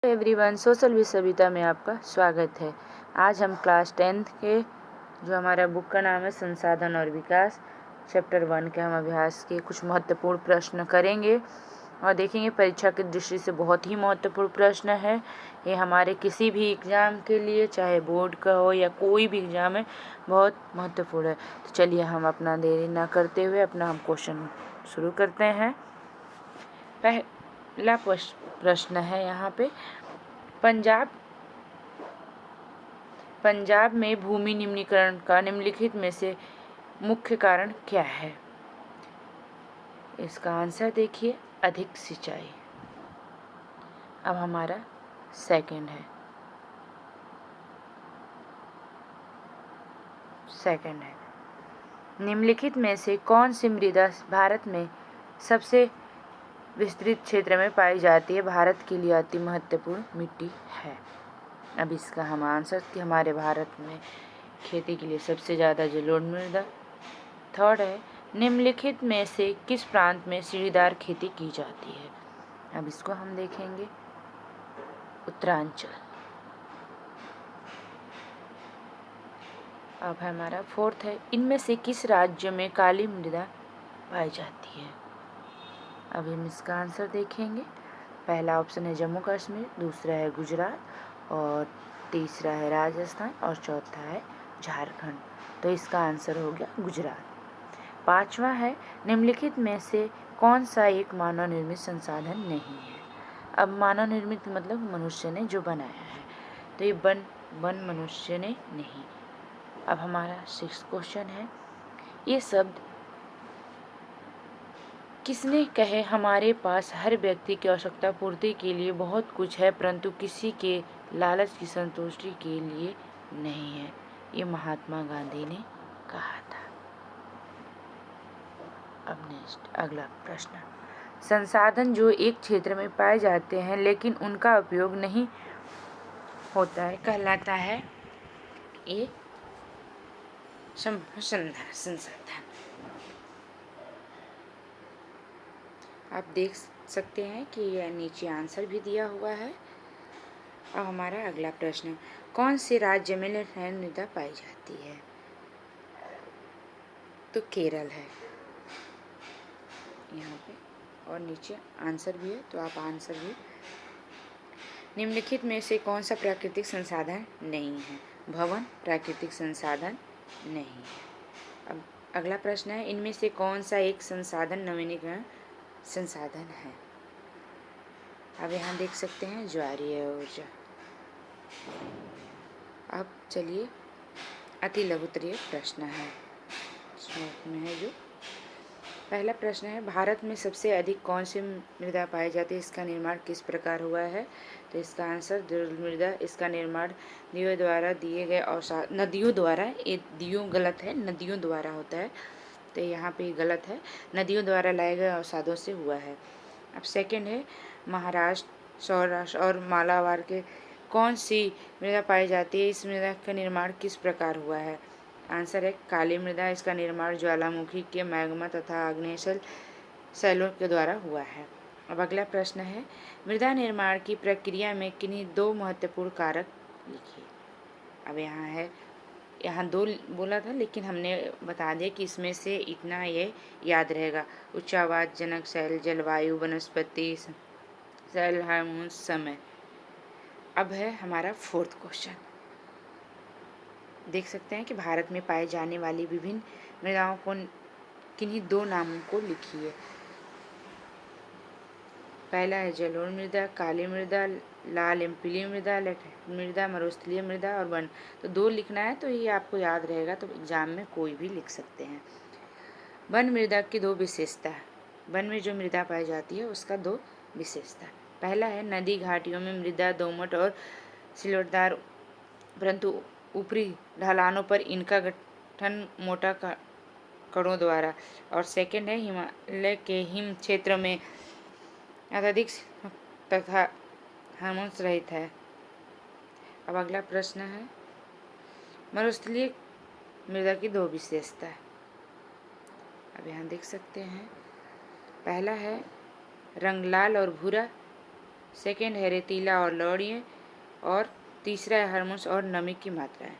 Everyone, social with Savita में आपका स्वागत है। आज हम क्लास 10th के जो हमारा बुक का नाम है संसाधन और विकास, चैप्टर 1 के हम अभ्यास के कुछ महत्वपूर्ण प्रश्न करेंगे और देखेंगे। परीक्षा की दृष्टि से बहुत ही महत्वपूर्ण प्रश्न है ये। हमारे किसी भी एग्ज़ाम के लिए, चाहे बोर्ड का हो या कोई भी एग्ज़ाम है, बहुत महत्वपूर्ण है। तो चलिए हम अपना देरी ना करते हुए अपना हम क्वेश्चन शुरू करते हैं। पहला प्रश्न है यहाँ पे, पंजाब में भूमि निम्नीकरण का निम्नलिखित में से मुख्य कारण क्या है? इसका आंसर देखिए, अधिक सिंचाई। अब हमारा सेकंड है। निम्नलिखित में से कौन सी मृदा भारत में सबसे विस्तृत क्षेत्र में पाई जाती है, भारत के लिए अति महत्वपूर्ण मिट्टी है? अब इसका हम आंसर कि हमारे भारत में खेती के लिए सबसे ज़्यादा जलोढ़ मृदा। थर्ड है, निम्नलिखित में से किस प्रांत में सीढ़ीदार खेती की जाती है? अब इसको हम देखेंगे, उत्तरांचल। अब हमारा फोर्थ है, इनमें से किस राज्य में काली मृदा पाई जाती है? अब हम इसका आंसर देखेंगे। पहला ऑप्शन है जम्मू कश्मीर, दूसरा है गुजरात और तीसरा है राजस्थान और चौथा है झारखंड। तो इसका आंसर हो गया गुजरात। पांचवा है, निम्नलिखित में से कौन सा एक मानव निर्मित संसाधन नहीं है? अब मानव निर्मित मतलब मनुष्य ने जो बनाया है, तो ये वन मनुष्य ने नहीं। अब हमारा 6th क्वेश्चन है, ये शब्द किसने कहे? हमारे पास हर व्यक्ति की आवश्यकता पूर्ति के लिए बहुत कुछ है, परंतु किसी के लालच की संतुष्टि के लिए नहीं है। ये महात्मा गांधी ने कहा था। अब नेक्स्ट अगला प्रश्न, संसाधन जो एक क्षेत्र में पाए जाते हैं लेकिन उनका उपयोग नहीं होता है कहलाता है ये संसाधन। आप देख सकते हैं कि यह नीचे आंसर भी दिया हुआ है। अब हमारा अगला प्रश्न, कौन से राज्य में लैंड मृदा पाई जाती है? तो केरल है यहाँ पे, और नीचे आंसर भी है, तो आप आंसर भी। निम्नलिखित में से कौन सा प्राकृतिक संसाधन नहीं है? भवन प्राकृतिक संसाधन नहीं है। अब अगला प्रश्न है, इनमें से कौन सा एक संसाधन नवीनीकरण संसाधन है? अब यहाँ देख सकते हैं ज्वारीय ऊर्जा। अब चलिए अति लघुत्तरीय प्रश्न है, में है जो पहला प्रश्न है, भारत में सबसे अधिक कौन सी मृदा पाई जाती है? इसका निर्माण किस प्रकार हुआ है? तो इसका आंसर दृढ़ मृदा। इसका निर्माण नदियों द्वारा दिए गए अवसाद, नदियों द्वारा, ये दियों गलत है, नदियों द्वारा होता है, तो यहाँ पे गलत है, नदियों द्वारा लाए गए अवसादों से हुआ है। अब सेकंड है, महाराष्ट्र, सौराष्ट्र और मालाबार के कौन सी मृदा पाई जाती है? इस मृदा का निर्माण किस प्रकार हुआ है? आंसर है काली मृदा। इसका निर्माण ज्वालामुखी के मैग्मा तथा आग्नेय शैलों के द्वारा हुआ है। अब अगला प्रश्न है, मृदा निर्माण की प्रक्रिया में किन्हीं दो महत्वपूर्ण कारक लिखिए। अब यहाँ दो बोला था, लेकिन हमने बता दिया कि इसमें से इतना ये याद रहेगा, उच्च आवाज जनक शैल, जलवायु, वनस्पति शैल, हार्मोन, समय। अब है हमारा 4th क्वेश्चन, देख सकते हैं कि भारत में पाए जाने वाली विभिन्न मृदाओं को किन्हीं दो नामों को लिखिए। पहला है जलोढ़ मृदा, काली मृदा, लाल पीली मृदा, मृदा, मरुस्थलीय मृदा और वन। तो दो लिखना है, तो ये आपको याद रहेगा, तो एग्जाम में कोई भी लिख सकते हैं। वन मृदा की दो विशेषता, वन में जो मृदा पाई जाती है उसका दो विशेषता। पहला है नदी घाटियों में मृदा दोमट और सिलवटदार, परंतु ऊपरी ढलानों पर इनका गठन मोटा कणों द्वारा। और सेकंड है हिमालय के हिम क्षेत्र में अत्यधिक तथा हार्मोन्स रहित है। अब अगला प्रश्न है, मरुस्थलीय मृदा की दो विशेषता। अब यहाँ देख सकते हैं, पहला है रंग लाल और भूरा, सेकेंड है रेतीला और लवणीय, और तीसरा है हरमुस और नमी की मात्राएं।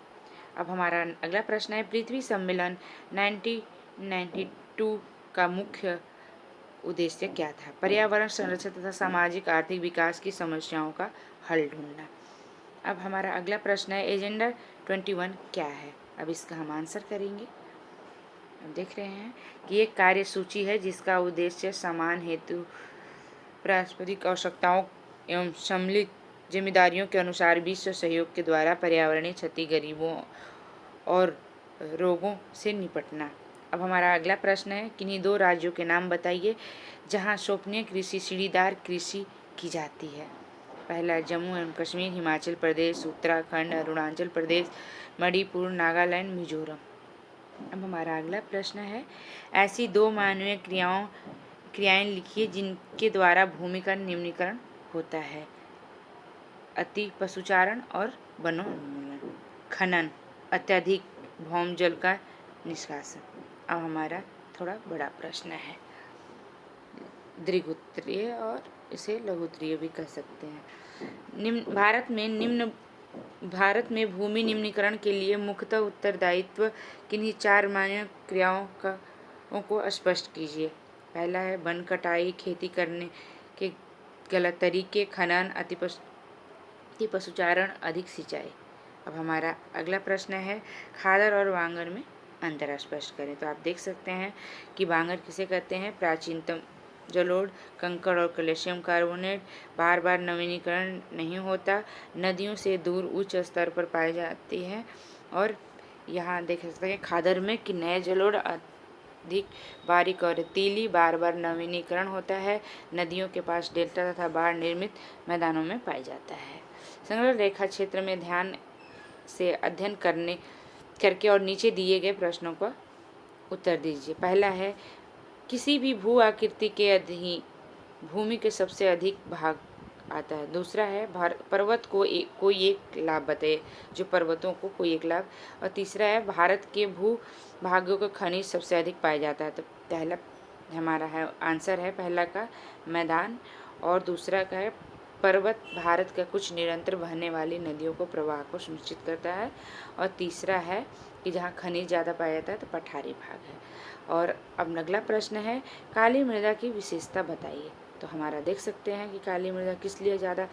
अब हमारा अगला प्रश्न है, पृथ्वी सम्मेलन 1992 का मुख्य उद्देश्य क्या था? पर्यावरण संरक्षण तथा सामाजिक आर्थिक विकास की समस्याओं का हल ढूंढना। अब हमारा अगला प्रश्न है, एजेंडा 21 क्या है? अब इसका हम आंसर करेंगे। अब देख रहे हैं कि एक कार्य सूची है जिसका उद्देश्य समान हेतु पारस्परिक आवश्यकताओं एवं सम्मिलित जिम्मेदारियों के अनुसार विश्व सहयोग के द्वारा पर्यावरणीय क्षति, गरीबों और रोगों से निपटना। अब हमारा अगला प्रश्न है, किन्हीं दो राज्यों के नाम बताइए जहां शोभनीय कृषि, सीढ़ीदार कृषि की जाती है। पहला है जम्मू एवं कश्मीर, हिमाचल प्रदेश, उत्तराखंड, अरुणाचल प्रदेश, मणिपुर, नागालैंड, मिजोरम। अब हमारा अगला प्रश्न है, ऐसी दो मानवीय क्रियाएं लिखिए जिनके द्वारा भूमि का निम्नीकरण होता है। अति पशुचारण और वनोन्मूलन। खनन, अत्यधिक भौम जल का निष्कासन। अब हमारा थोड़ा बड़ा प्रश्न है, दीर्घोत्तरीय और इसे लघुत्तरीय भी कह सकते हैं। भारत में भूमि निम्नीकरण के लिए मुख्यतः उत्तरदायित्व किन्हीं चार मानवीय क्रियाओं को स्पष्ट कीजिए। पहला है वन कटाई, खेती करने के गलत तरीके, खनन, अति पशुचारण, अधिक सिंचाई। अब हमारा अगला प्रश्न है, खादर और वांगर में अंतर स्पष्ट करें। तो आप देख सकते हैं कि वांगर किसे कहते हैं? प्राचीनतम जलोढ़, कंकड़ और कैल्शियम कार्बोनेट, बार बार नवीनीकरण नहीं होता, नदियों से दूर उच्च स्तर पर पाई जाती है। और यहाँ देख सकते हैं खादर में कि नए जलोढ़ अधिक बारीक और रेतीली, बार बार नवीनीकरण होता है, नदियों के पास डेल्टा तथा बाढ़ निर्मित मैदानों में पाया जाता है। संग्रह रेखा क्षेत्र में ध्यान से अध्ययन करके और नीचे दिए गए प्रश्नों का उत्तर दीजिए। पहला है, किसी भी भू आकृति के अधीन भूमि के सबसे अधिक भाग आता है। दूसरा है, पर्वत को कोई एक लाभ बताइए, जो पर्वतों को कोई एक लाभ। और तीसरा है, भारत के भू भागों के खनिज सबसे अधिक पाया जाता है। तो पहला हमारा है आंसर है पहला का मैदान, और दूसरा का है पर्वत भारत का कुछ निरंतर बहने वाली नदियों को प्रवाह को सुनिश्चित करता है। और तीसरा है कि जहाँ खनिज ज़्यादा पाया जाता है तो पठारी भाग है। और अब अगला प्रश्न है, काली मृदा की विशेषता बताइए। तो हमारा देख सकते हैं कि काली मृदा किस लिए ज़्यादा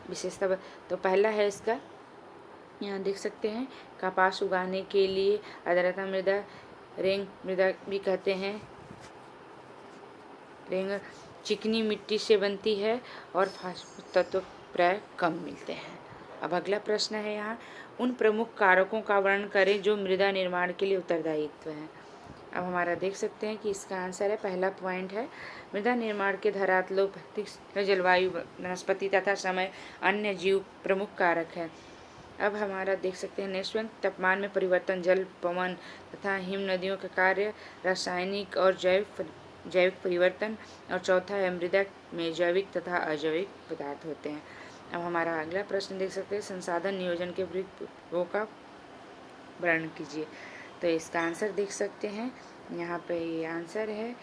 विशेषता तो पहला है इसका, यहाँ देख सकते हैं, कपास उगाने के लिए आर्द्रता मृदा, रेंग मृदा भी कहते हैं, रेंग चिकनी मिट्टी से बनती है और फास्फोरस तत्व प्राय कम मिलते हैं। अब अगला प्रश्न है यहाँ, उन प्रमुख कारकों का वर्णन करें जो मृदा निर्माण के लिए उत्तरदायित्व हैं। अब हमारा देख सकते हैं कि इसका आंसर है, पहला पॉइंट है, मृदा निर्माण के धरातलों, जलवायु, वनस्पति तथा समय, अन्य जीव प्रमुख कारक है। अब हमारा देख सकते हैं नेक्स्ट वन, तापमान में परिवर्तन, जल, पवन तथा हिम नदियों के कार्य, रासायनिक और जैविक परिवर्तन। और चौथा है, मृदा में जैविक तथा अजैविक पदार्थ होते हैं। अब हमारा अगला प्रश्न देख सकते हैं, संसाधन नियोजन के प्रयोगों का वर्णन कीजिए। तो इसका आंसर देख सकते हैं, यहाँ पे ये आंसर है।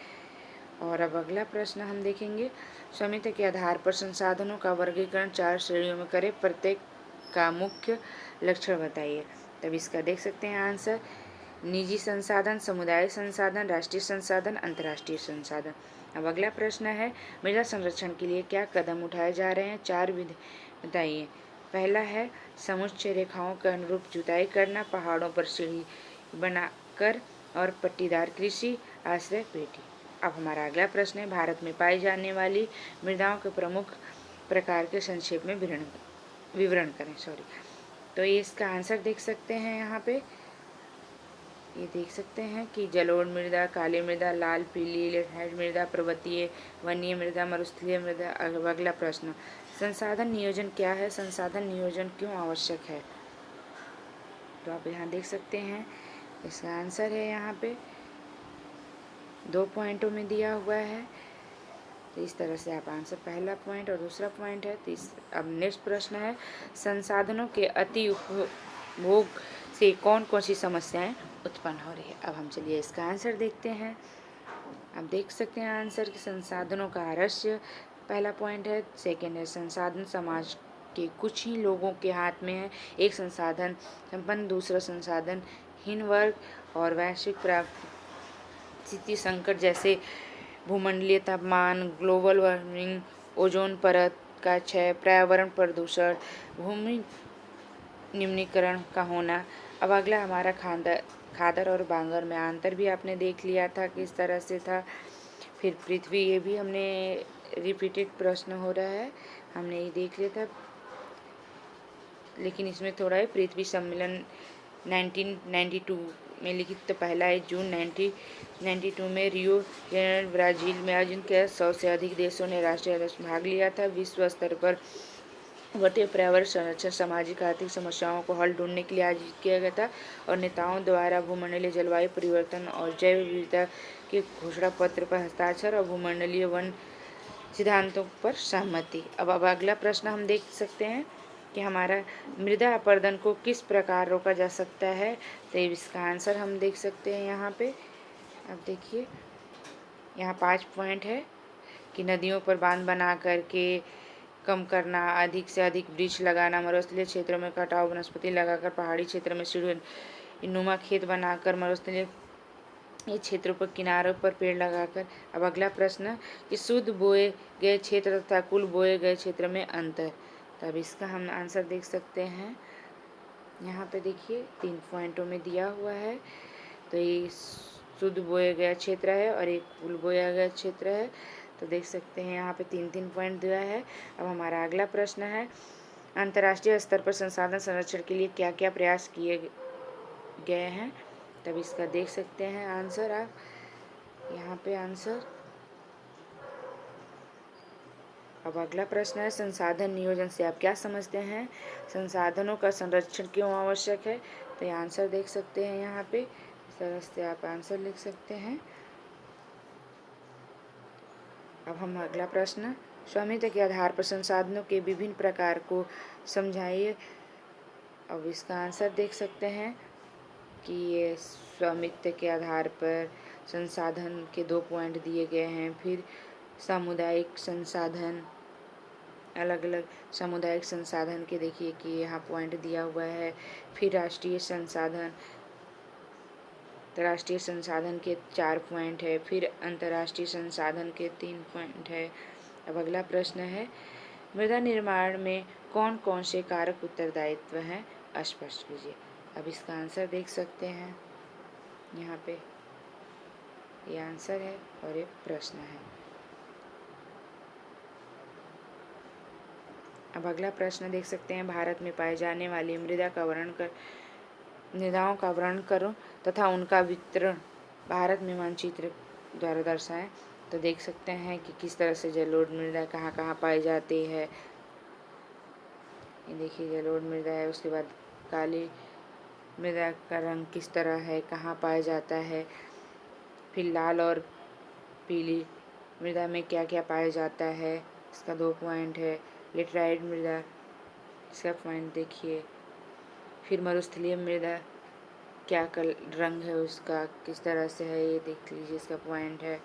और अब अगला प्रश्न हम देखेंगे, स्वामित्व के आधार पर संसाधनों का वर्गीकरण 4 श्रेणियों में करें, प्रत्येक का मुख्य लक्षण बताइए। तब इसका देख सकते हैं आंसर, निजी संसाधन, समुदाय संसाधन, राष्ट्रीय संसाधन, अंतर्राष्ट्रीय संसाधन। अब अगला प्रश्न है, मृदा संरक्षण के लिए क्या कदम उठाए जा रहे हैं? 4 विधि बताइए। पहला है, समुच्चय रेखाओं के अनुरूप जुताई करना, पहाड़ों पर सीढ़ी बनाकर और पट्टीदार कृषि, आश्रय पेटी। अब हमारा अगला प्रश्न है, भारत में पाई जाने वाली मृदाओं के प्रमुख प्रकार के संक्षेप में विवरण करें। तो ये इसका आंसर देख सकते हैं, यहाँ पे ये देख सकते हैं कि जलोढ़ मृदा, काली मृदा, लाल, पीली, लेटराइट मृदा, पर्वतीय, वनीय मृदा, मरुस्थलीय मृदा। अगला प्रश्न, संसाधन नियोजन क्या है? संसाधन नियोजन क्यों आवश्यक है? तो आप यहाँ देख सकते हैं, इसका आंसर है यहाँ पे 2 पॉइंटों में दिया हुआ है। तो इस तरह से आप आंसर, पहला पॉइंट और दूसरा पॉइंट है। अब नेक्स्ट प्रश्न है, संसाधनों के अति उपभोग से कौन कौन सी समस्याएं उत्पन्न हो रही है? अब हम चलिए इसका आंसर देखते हैं। आप देख सकते हैं आंसर कि संसाधनों का आलस्य, पहला पॉइंट है। सेकेंड है संसाधन समाज के कुछ ही लोगों के हाथ में है। एक संसाधन संपन्न, दूसरा संसाधन हीन वर्ग और वैश्विक स्थिति संकट जैसे भूमंडलीय तापमान, ग्लोबल वार्मिंग, ओजोन परत का क्षय, पर्यावरण प्रदूषण, भूमि निम्नीकरण का होना। अब अगला हमारा खादर और बांगर में अंतर भी आपने देख लिया था किस तरह से था। फिर पृथ्वी, ये भी हमने रिपीटेड प्रश्न हो रहा है, हमने ये देख लिया था, लेकिन इसमें थोड़ा है। पृथ्वी सम्मेलन 1992 में लिखित, तो पहला है जून 1992 में रियो ब्राजील में आयोजित किया। 100 से अधिक देशों ने राष्ट्रीय में भाग लिया था। विश्व स्तर पर बढ़ते पर्यावरण संरक्षण, सामाजिक आर्थिक समस्याओं को हल ढूंढने के लिए आयोजित किया गया था और नेताओं द्वारा भूमंडलीय जलवायु परिवर्तन और जैव विविधता के घोषणा पत्र पर हस्ताक्षर और भूमंडलीय वन सिद्धांतों पर सहमति। अब अगला प्रश्न हम देख सकते हैं कि हमारा मृदा अपरदन को किस प्रकार रोका जा सकता है। तो इसका आंसर हम देख सकते हैं यहाँ पे। अब देखिए यहाँ 5 पॉइंट है कि नदियों पर बांध बना करके कम करना, अधिक से अधिक वृक्ष लगाना, मरुस्थलीय क्षेत्रों में कटाव, वनस्पति लगाकर, पहाड़ी क्षेत्र में सीढ़ी नुमा खेत बनाकर, मरुस्थलीय ये क्षेत्रों पर किनारों पर पेड़ लगाकर। अब अगला प्रश्न कि शुद्ध बोए गए क्षेत्र तथा कुल बोए गए क्षेत्र में अंतर। तब इसका हम आंसर देख सकते हैं। यहाँ पे देखिए 3 पॉइंटों में दिया हुआ है। तो ये शुद्ध बोया गया क्षेत्र है और एक कुल बोया गया क्षेत्र है। तो देख सकते हैं यहाँ पे 3-3 पॉइंट दिया है। अब हमारा अगला प्रश्न है अंतर्राष्ट्रीय स्तर पर संसाधन संरक्षण के लिए क्या क्या प्रयास किए गए हैं। तब इसका देख सकते हैं आंसर आप यहाँ पे आंसर। अब अगला प्रश्न है संसाधन नियोजन से आप क्या समझते हैं, संसाधनों का संरक्षण क्यों आवश्यक है। तो ये आंसर देख सकते हैं यहाँ पे, इस तरह से आप आंसर लिख सकते हैं। अब हम अगला प्रश्न स्वामित्व के आधार पर संसाधनों के विभिन्न प्रकार को समझाइए। अब इसका आंसर देख सकते हैं कि ये स्वामित्व के आधार पर संसाधन के 2 पॉइंट दिए गए हैं। फिर सामुदायिक संसाधन, अलग अलग सामुदायिक संसाधन के देखिए कि यहाँ पॉइंट दिया हुआ है। फिर राष्ट्रीय संसाधन, तो राष्ट्रीय संसाधन के 4 पॉइंट है। फिर अंतर्राष्ट्रीय संसाधन के 3 पॉइंट है। अब अगला प्रश्न है मृदा निर्माण में कौन कौन से कारक उत्तरदायित्व हैं, स्पष्ट कीजिए। अब इसका आंसर देख सकते हैं यहाँ पे, ये आंसर है और ये प्रश्न है। अब अगला प्रश्न देख सकते हैं भारत में पाए जाने वाली मृदाओं का वर्णन करो तथा उनका वितरण भारत में मानचित्र द्वारा दर्शाएं। तो देख सकते हैं कि किस तरह से जलोढ़ मृदा कहाँ कहाँ पाई जाती है। ये देखिए जलोढ़ मृदा है, उसके बाद काली मृदा का रंग किस तरह है, कहाँ पाया जाता है। फिर लाल और पीली मृदा में क्या क्या पाया जाता है, इसका 2 पॉइंट है। लेटराइट मृदा, इसका पॉइंट देखिए। फिर मरुस्थलीय मृदा क्या रंग है उसका, किस तरह से है, ये देख लीजिए, इसका पॉइंट है।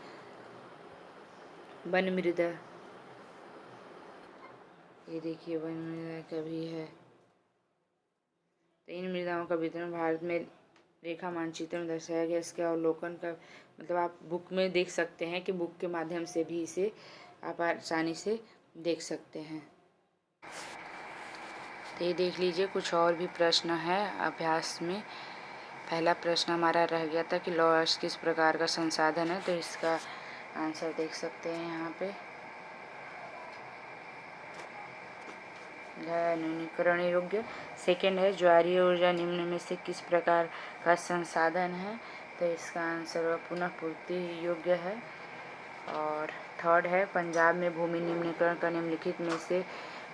वन मृदा, ये देखिए वन मृदा का भी है। तो इन मृदाओं का वितरण भारत में रेखा मानचित्र में दर्शाया गया। इसके अवलोकन का मतलब आप बुक में देख सकते हैं कि बुक के माध्यम से भी इसे आप आसानी से देख सकते हैं। तो ये देख लीजिए कुछ और भी प्रश्न है अभ्यास में। पहला प्रश्न हमारा रह गया था कि लौह किस प्रकार का संसाधन है, तो इसका आंसर देख सकते हैं यहाँ पे, न्यूनीकरण योग्य। सेकेंड है ज्वारीय ऊर्जा निम्न में से किस प्रकार का संसाधन है, तो इसका आंसर पुनः पूर्ति योग्य है। और थर्ड है पंजाब में भूमि निम्नीकरण का निम्नलिखित में से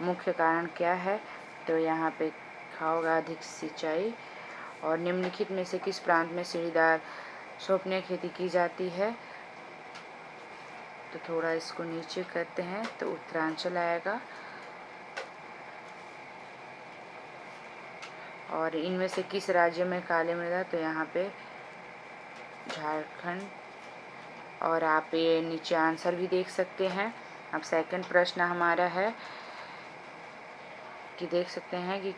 मुख्य कारण क्या है, तो यहाँ पे लिखा होगा अधिक सिंचाई। और निम्नलिखित में से किस प्रांत में सीढ़ीदार सोपनीय खेती की जाती है, तो थोड़ा इसको नीचे करते हैं तो उत्तरांचल आएगा। और इनमें से किस राज्य में काली मृदा, तो यहाँ पे झारखंड। और आप ये नीचे आंसर भी देख सकते हैं अब सेकंड प्रश्न हमारा है कि देख सकते हैं कि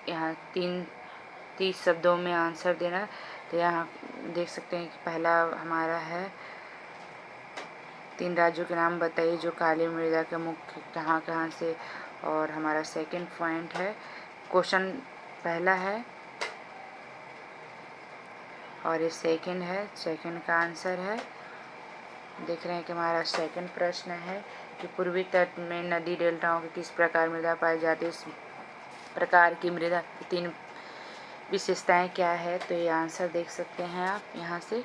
यहाँ 30 शब्दों में आंसर देना। तो यहाँ देख सकते हैं कि पहला हमारा है 3 राज्यों के नाम बताइए जो काली मृदा के मुख्य कहाँ कहाँ से। और हमारा सेकंड पॉइंट है, क्वेश्चन पहला है और ये सेकंड है, सेकंड का आंसर है। देख रहे हैं कि हमारा सेकंड प्रश्न है कि पूर्वी तट में नदी डेल्टाओं की किस प्रकार मृदा पाई जाती है, इस प्रकार की मृदा की 3 विशेषताएं क्या है। तो ये आंसर देख सकते हैं आप यहाँ से।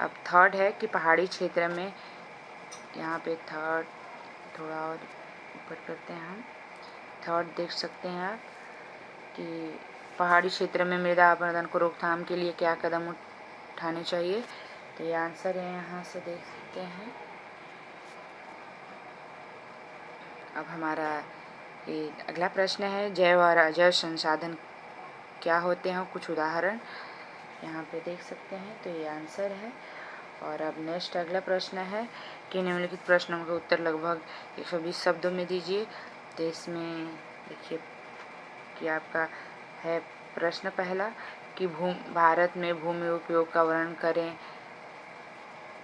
अब थर्ड है कि पहाड़ी क्षेत्र में, यहाँ पे थर्ड थोड़ा और ऊपर करते हैं हम, थर्ड देख सकते हैं आप कि पहाड़ी क्षेत्र में मृदा अपरदन को रोकथाम के लिए क्या कदम उठाने चाहिए। तो ये आंसर है, यहाँ से देख सकते हैं। अब हमारा ये अगला प्रश्न है, जैव और अजैव संसाधन क्या होते हैं, कुछ उदाहरण यहाँ पे देख सकते हैं। तो ये आंसर है। और अब नेक्स्ट अगला प्रश्न है कि निम्नलिखित प्रश्नों का उत्तर लगभग 120 शब्दों में दीजिए। तो इसमें देखिए कि आपका है प्रश्न पहला कि भारत में भूमि उपयोग का वर्णन करें।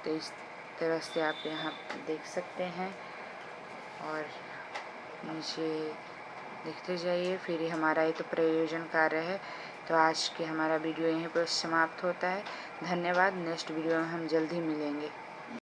तो इस तरह से आप यहाँ देख सकते हैं और नीचे देखते जाइए। फिर हमारा ये तो प्रयोजन कार्य है। तो आज के हमारा वीडियो यहीं पर समाप्त होता है। धन्यवाद। नेक्स्ट वीडियो में हम जल्द ही मिलेंगे।